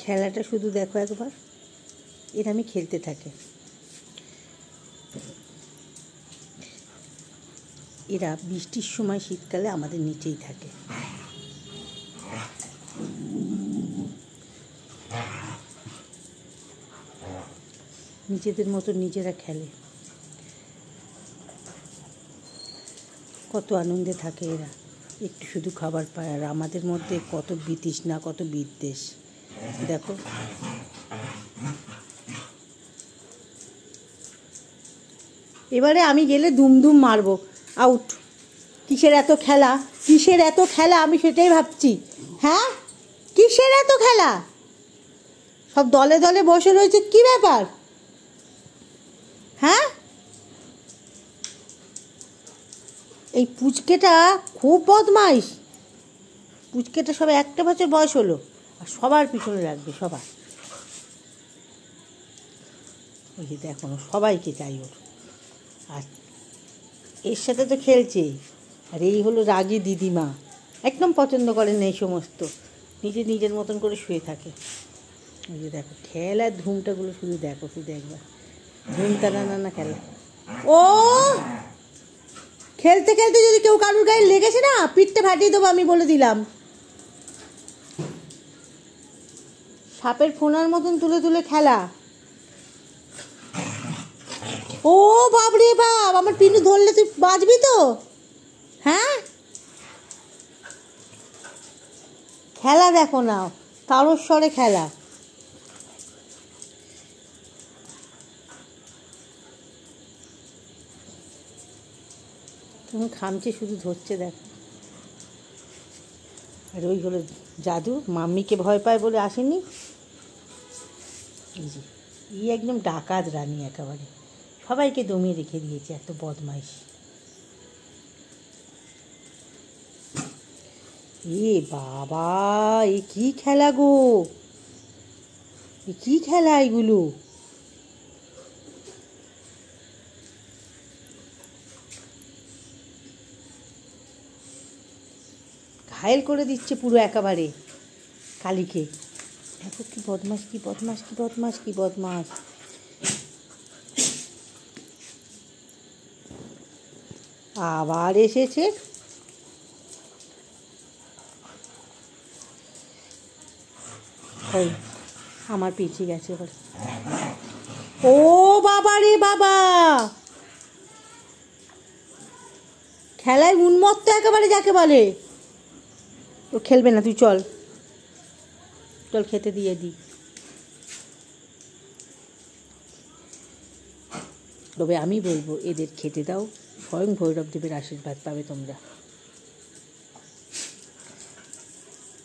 খেলাটা শুধু দেখো একবার, এর আমি খেলতে থাকে। এরা বৃষ্টির সময় শীতকালে আমাদের নিচেই থাকে। নিজেদের মতো নিজেরা খেলে, কত আনন্দে থাকে এরা, একটু শুধু খাবার পায়। আর আমাদের মধ্যে কত বিতৃষ্ণা, কত বিদ্বেষ দেখো। এবারে আমি গেলে দুমদুম মারবো, আউট। কিসের এত খেলা, কিসের এত খেলা, আমি সেটাই ভাবছি। হ্যাঁ, কিসের এত খেলা? সব দলে দলে বসে রয়েছে, কি ব্যাপার? হ্যাঁ, এই পুচকেটা খুব বদমাইশ। পুচকেটা সবে 1 বছর বয়স হলো, আর সবার পিছনে লাগবে, সবার। ওই যে দেখো, সবাইকে চাই ওর। আর এর সাথে তো খেলছেই। আর এই হলো রাগী দিদিমা, একদম পছন্দ করেন এই সমস্ত, নিজের মতন করে শুয়ে থাকে। ওই যে দেখো, খেলার ধুমটাগুলো শুধু দেখো, শুধু একবার ধুমটা না খেলা। ও খেলতে খেলতে যদি কেউ কারুর গায়ে লেগেছে না, পিঠটা ফাটিয়ে দেবো, আমি বলে দিলাম। সাপের ফোনার মতন তুলে তুলে খেলা। ও বাবরে বাপ, আমার পিনু ধরলে তুই বাঁচবি তো? হ্যাঁ, খেলা দেখো না, তারস্বরে খেলা। তুমি খামচে শুধু ধরছে দেখো। আর ওই হলো জাদু, মাম্মিকে ভয় পায় বলে আসেনি। এই যে একদম ডাকাত রানী, একেবারে সবাইকে দমিয়ে রেখে দিয়েছে, এত বদমাইশ। এ বাবা, এ কি খেলা গো, এ কি খেলা এগুলো? ঘায়েল করে দিচ্ছে পুরো একেবারে কালীকে। দেখো কি বদমাস, কি বদমাস, কি বদমাস, কি বদমাস। আবার এসেছে। ওই আমার পিছিয়ে গেছে এবার। ও বাবা রে বাবা, খেলায় উন্মত্ত একেবারে যাকে বলে। ও খেলবে না, তুই চল চল, খেতে দিয়ে দিই। তবে আমি বলবো, এদের খেতে দাও, স্বয়ং ভৈরবদেবের আশীর্বাদ পাবে তোমরা।